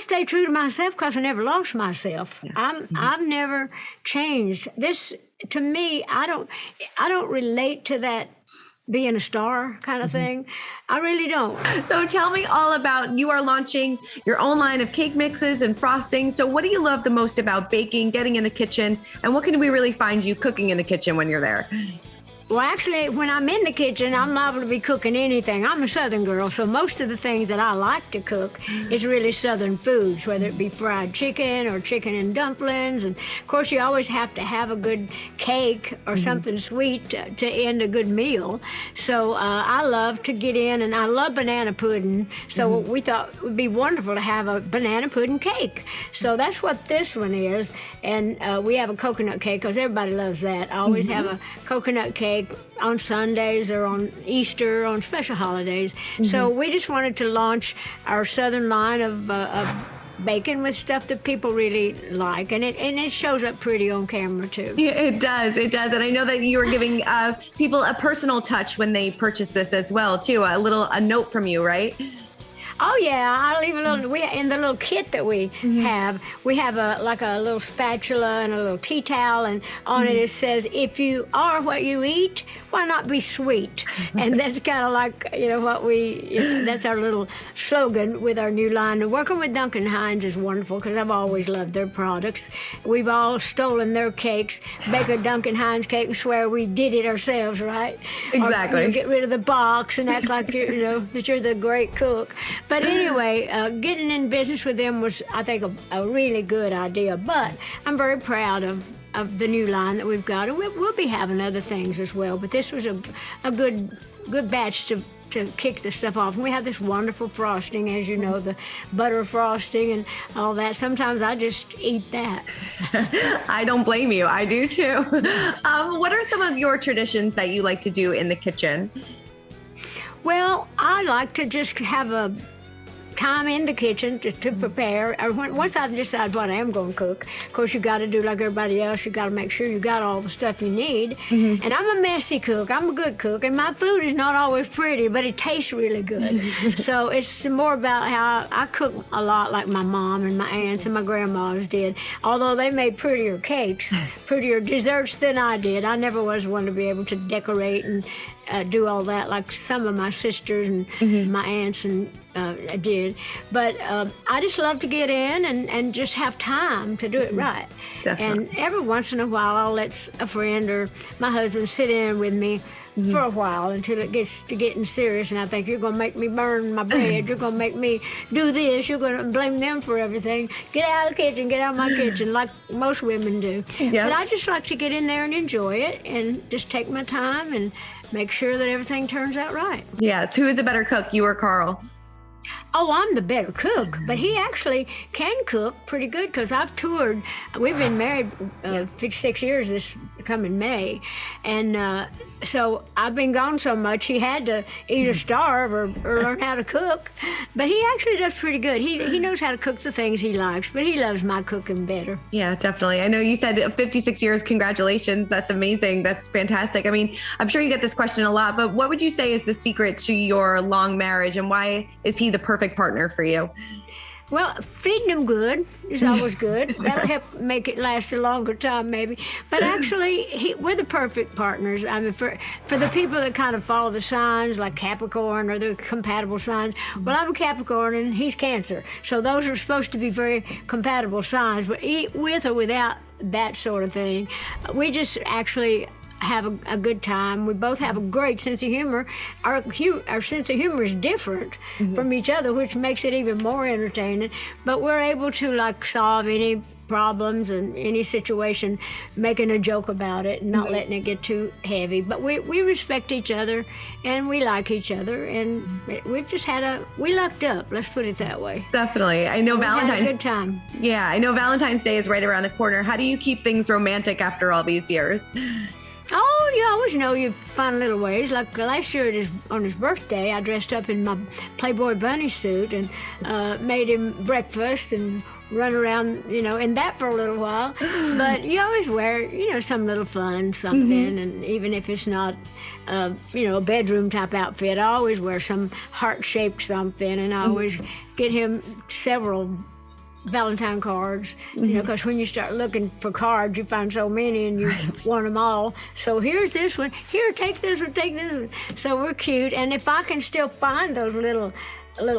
stay true to myself because I never lost myself. Yeah. I've never changed. This, to me, I don't relate to that being a star kind of thing. I really don't. So tell me all about, you are launching your own line of cake mixes and frosting. So what do you love the most about baking, getting in the kitchen, and what can we really find you cooking in the kitchen when you're there? Well, actually, when I'm in the kitchen, I'm liable to be cooking anything. I'm a Southern girl, so most of the things that I like to cook is really Southern foods, whether it be fried chicken or chicken and dumplings. And, of course, you always have to have a good cake or something sweet to end a good meal. So I love to get in, and I love banana pudding. So we thought it would be wonderful to have a banana pudding cake. So that's what this one is. And we have a coconut cake because everybody loves that. I always have a coconut cake on Sundays or on Easter, on special holidays. So we just wanted to launch our Southern line of baking with stuff that people really like, and it shows up pretty on camera too. Yeah, it does. And I know that you are giving people a personal touch when they purchase this as well too. A note from you, right? Oh yeah, I'll leave a little. In the little kit that we have a little spatula and a little tea towel, and on it says, "If you are what you eat, why not be sweet?" And that's kind of like that's our little slogan with our new line. And working with Duncan Hines is wonderful because I've always loved their products. We've all stolen their cakes, bake a Duncan Hines cake and swear we did it ourselves, right? Exactly. Or, get rid of the box and act like that you're the great cook. But anyway, getting in business with them was, I think, a really good idea. But I'm very proud of the new line that we've got, and we'll be having other things as well. But this was a good batch to kick the stuff off. And we have this wonderful frosting, as you know, the butter frosting and all that. Sometimes I just eat that. I don't blame you. I do too. What are some of your traditions that you like to do in the kitchen? Well, I like to just have a time in the kitchen to prepare. Once I decide what I am going to cook, of course, you got to do like everybody else. You got to make sure you got all the stuff you need. And I'm a messy cook. I'm a good cook, and my food is not always pretty, but it tastes really good. So it's more about how I cook a lot like my mom and my aunts and my grandmas did. Although they made prettier cakes, prettier desserts than I did. I never was one to be able to decorate and do all that like some of my sisters and my aunts and did. But I just love to get in and just have time to do it right. Definitely. And every once in a while, I'll let a friend or my husband sit in with me for a while until it gets to getting serious. And I think, you're going to make me burn my bread. You're going to make me do this. You're going to blame them for everything. Get out of the kitchen. Get out of my kitchen, like most women do. Yep. But I just like to get in there and enjoy it and just take my time and make sure that everything turns out right. Yes. Who is a better cook, you or Carl? Oh, I'm the better cook, but he actually can cook pretty good because I've toured. We've been married 56 years this coming May, and so I've been gone so much he had to either starve or learn how to cook. But he actually does pretty good. He knows how to cook the things he likes, but he loves my cooking better. Yeah, definitely. I know you said 56 years. Congratulations. That's amazing. That's fantastic. I mean, I'm sure you get this question a lot, but what would you say is the secret to your long marriage, and why is he the perfect partner for you? Well, feeding them good is always good. That'll help make it last a longer time, maybe. But actually, we're the perfect partners. I mean, for the people that kind of follow the signs, like Capricorn or the compatible signs. Well, I'm a Capricorn and he's Cancer. So those are supposed to be very compatible signs. But with or without that sort of thing, we just actually have a good time. We both have a great sense of humor. Our sense of humor is different from each other, which makes it even more entertaining. But we're able to solve any problems and any situation, making a joke about it and not letting it get too heavy. But we respect each other and we like each other, and we've just we lucked up. Let's put it that way. Definitely. I know Valentine's. Had a good time. Yeah, I know Valentine's Day is right around the corner. How do you keep things romantic after all these years? Oh, you always know you find little ways. Like last year on his birthday, I dressed up in my Playboy bunny suit and made him breakfast and run around, in that for a little while. But you always wear, some little fun, something. And even if it's not, a bedroom type outfit, I always wear some heart-shaped something. And I always get him several Valentine cards, because when you start looking for cards, you find so many and you want them all. So here's this one. Here, take this one, take this one. So we're cute. And if I can still find those little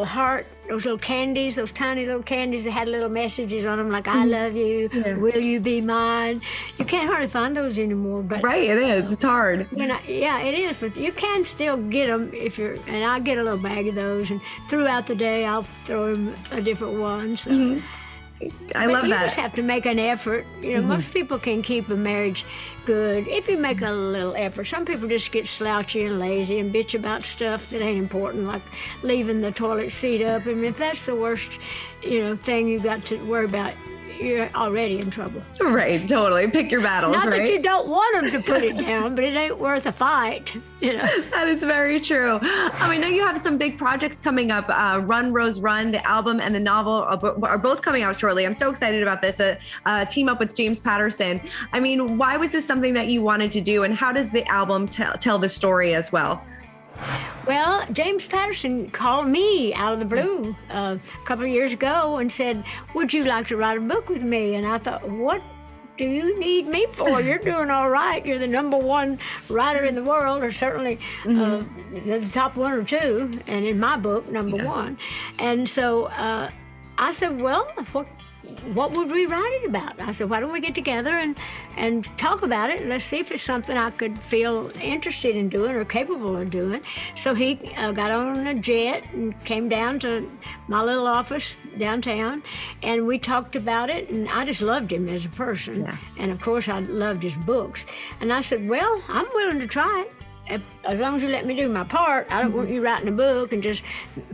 heart, those little candies, those tiny little candies that had little messages on them, like "I love you," "Will you be mine?" You can't hardly find those anymore. But right, it is. It's hard. Yeah, it is. But you can still get them if you're. And I get a little bag of those, and throughout the day I'll throw them a different one. So. I love that. You just have to make an effort. Most people can keep a marriage good if you make a little effort. Some people just get slouchy and lazy and bitch about stuff that ain't important, like leaving the toilet seat up. I mean, if that's the worst, thing you got to worry about, you're already in trouble. Right, totally. Pick your battles, Not right? that you don't want them to put it down, but it ain't worth a fight, That is very true. I know you have some big projects coming up. Run, Rose, Run, the album and the novel are both coming out shortly. I'm so excited about this. Team up with James Patterson. Why was this something that you wanted to do, and how does the album tell the story as well? Well, James Patterson called me out of the blue a couple of years ago and said, "Would you like to write a book with me?" And I thought, what do you need me for? You're doing all right. You're the #1 writer in the world, or certainly the top 1 or 2, and in my book, #1. And so I said, well, what would we write it about? I said, why don't we get together and talk about it? Let's see if it's something I could feel interested in doing or capable of doing. So he got on a jet and came down to my little office downtown, and we talked about it, and I just loved him as a person. Yeah. And of course, I loved his books. And I said, well, I'm willing to try it. As long as you let me do my part. I don't want you writing a book and just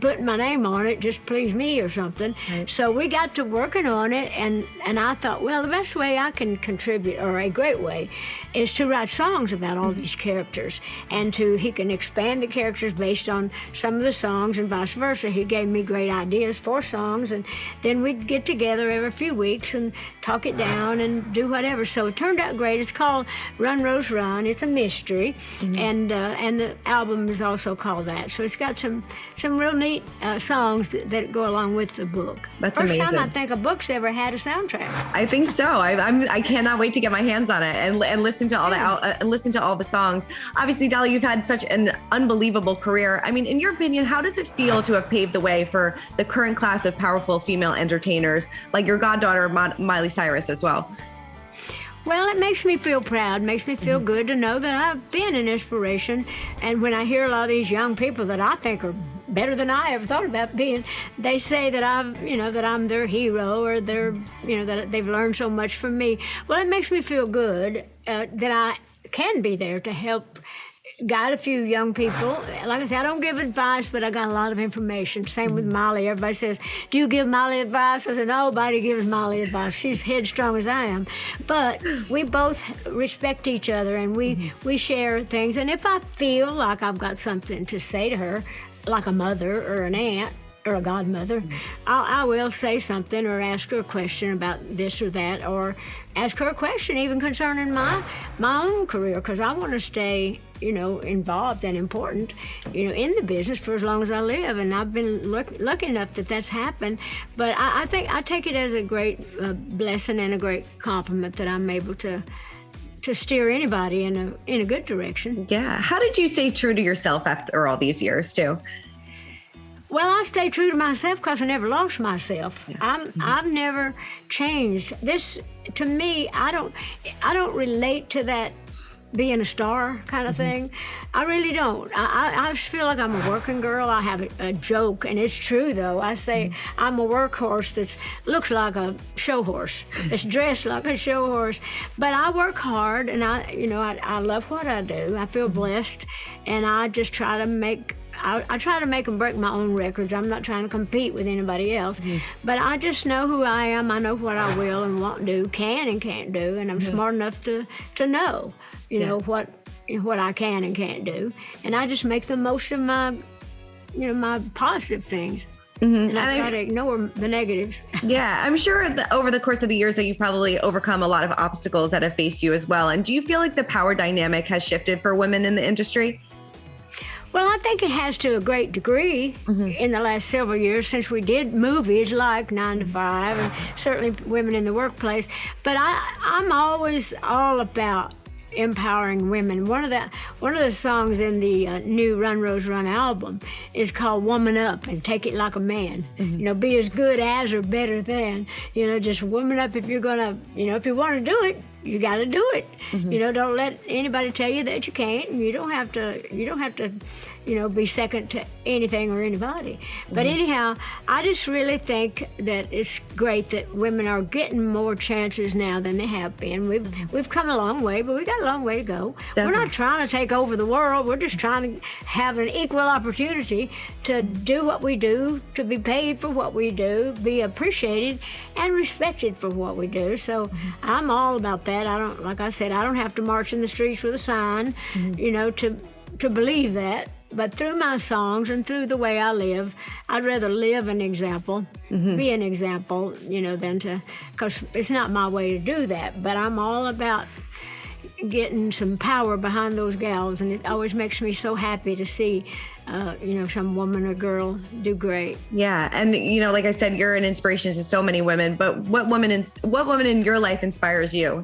putting my name on it, just please me or something. Right. So we got to working on it, and I thought, well, the best way I can contribute, or a great way, is to write songs about all these characters, and he can expand the characters based on some of the songs and vice versa. He gave me great ideas for songs, and then we'd get together every few weeks and talk it down and do whatever. So it turned out great. It's called Run, Rose, Run. It's a mystery, and the album is also called that. So it's got some real neat songs that go along with the book. That's First amazing. time I think a book's ever had a soundtrack. I think so. I cannot wait to get my hands on it and listen to all the songs. Obviously, Dolly, you've had such an unbelievable career. In your opinion, how does it feel to have paved the way for the current class of powerful female entertainers, like your goddaughter Miley Cyrus as well? Well, it makes me feel proud, makes me feel good to know that I've been an inspiration. And when I hear a lot of these young people that I think are better than I ever thought about being, they say that that I'm their hero, or that they've learned so much from me. Well, it makes me feel good that I can be there to help guide a few young people. Like I said, I don't give advice, but I got a lot of information. Same with Miley. Everybody says, do you give Miley advice? I said, nobody gives Miley advice. She's headstrong as I am. But we both respect each other, and we share things. And if I feel like I've got something to say to her, like a mother or an aunt or a godmother, I will say something or ask her a question about this or that, or ask her a question even concerning my own career, because I want to stay involved and important, in the business for as long as I live. And I've been lucky enough that that's happened. But I think I take it as a great blessing and a great compliment that I'm able to steer anybody in a good direction. Yeah. How did you stay true to yourself after all these years, too? Well, I stay true to myself because I never lost myself. Yeah. I've never changed. This, to me, I don't relate to that being a star kind of thing. I really don't. I just feel like I'm a working girl. I have a joke, and it's true though. I say I'm a workhorse that looks like a show horse. It's dressed like a show horse. But I work hard, and I love what I do. I feel blessed, and I just try to make them break my own records. I'm not trying to compete with anybody else. But I just know who I am. I know what I will and won't do, can and can't do, and I'm smart enough to know, what I can and can't do. And I just make the most of my, my positive things. And I try to ignore the negatives. Yeah, I'm sure that over the course of the years that you've probably overcome a lot of obstacles that have faced you as well. And do you feel like the power dynamic has shifted for women in the industry? Well, I think it has to a great degree in the last several years since we did movies like 9 to 5 and certainly Women in the Workplace. But I'm always all about empowering women. One of the songs in the new Run Rose Run album is called Woman Up and Take It Like a Man. Be as good as or better than. Just woman up if you're gonna, if you want to do it, you got to do it. Don't let anybody tell you that you can't. You don't have to be second to anything or anybody. But anyhow, I just really think that it's great that women are getting more chances now than they have been. We've come a long way, but we got a long way to go. Definitely. We're not trying to take over the world. We're just trying to have an equal opportunity to do what we do, to be paid for what we do, be appreciated and respected for what we do. So I'm all about that. I don't have to march in the streets with a sign, to believe that. But through my songs and through the way I live, I'd rather live an example, be an example, than because it's not my way to do that. But I'm all about getting some power behind those gals, and it always makes me so happy to see, some woman or girl do great. Yeah, and like I said, you're an inspiration to so many women. But what woman in your life inspires you?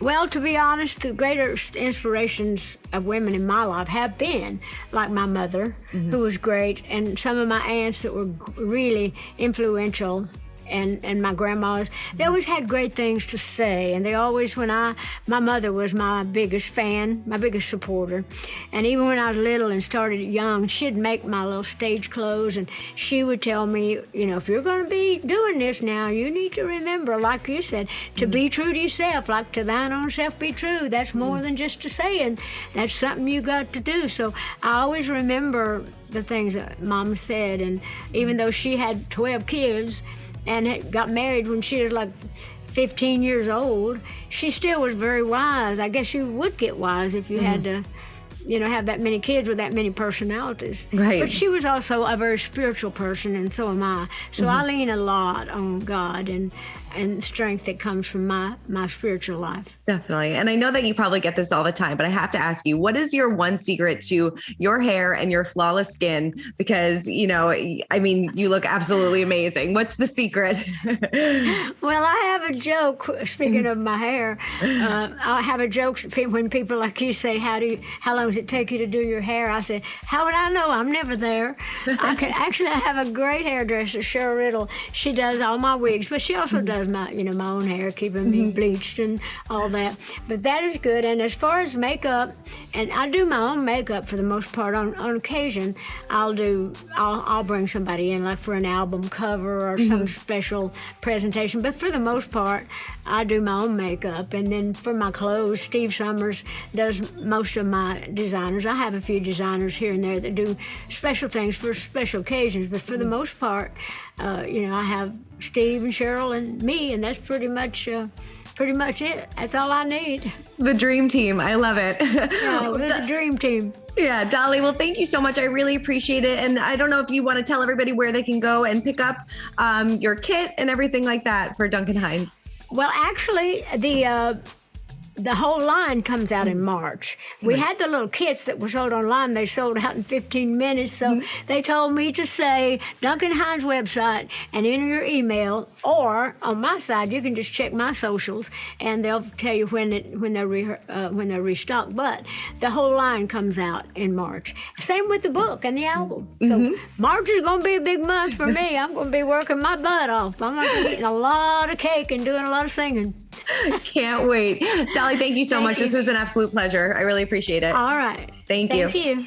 Well, to be honest, the greatest inspirations of women in my life have been like my mother, who was great, and some of my aunts that were really influential, and my grandmas. They always had great things to say, and they always, my mother was my biggest fan, my biggest supporter, and even when I was little and started young, she'd make my little stage clothes, and she would tell me, if you're going to be doing this now, you need to remember, like you said, to be true to yourself, like to thine own self be true. That's more than just a saying. That's something you got to do. So I always remember the things that Mom said, and even though she had 12 kids, and got married when she was like 15 years old, she still was very wise. I guess you would get wise if you had to, have that many kids with that many personalities. Right. But she was also a very spiritual person, and so am I. So I lean a lot on God and strength that comes from my spiritual life. Definitely. And I know that you probably get this all the time, but I have to ask you, what is your one secret to your hair and your flawless skin? Because, you look absolutely amazing. What's the secret? Well, I have a joke, speaking of my hair. I have a joke when people like you say, how long does it take you to do your hair? I say, how would I know? I'm never there. I have a great hairdresser, Cheryl Riddle. She does all my wigs, but she also does my own hair, keeping me bleached and all that. But that is good. And as far as makeup, and I do my own makeup for the most part. On occasion, I'll bring somebody in, like for an album cover or some special presentation. But for the most part, I do my own makeup. And then for my clothes, Steve Summers does most of my designers. I have a few designers here and there that do special things for special occasions. But for the most part, I have Steve and Cheryl and me, and that's pretty much it. That's all I need. The dream team. I love it. Yeah, we're the dream team. Yeah, Dolly, well, thank you so much. I really appreciate it. And I don't know if you want to tell everybody where they can go and pick up your kit and everything like that for Duncan Hines. Well, actually, the whole line comes out in March. We had the little kits that were sold online. They sold out in 15 minutes. So they told me to say Duncan Hines website and enter your email, or on my side, you can just check my socials and they'll tell you when they're restocked. But the whole line comes out in March. Same with the book and the album. So March is going to be a big month for me. I'm going to be working my butt off. I'm going to be eating a lot of cake and doing a lot of singing. Can't wait. Dolly, thank you so much. This was an absolute pleasure. I really appreciate it. All right. Thank you. Thank you.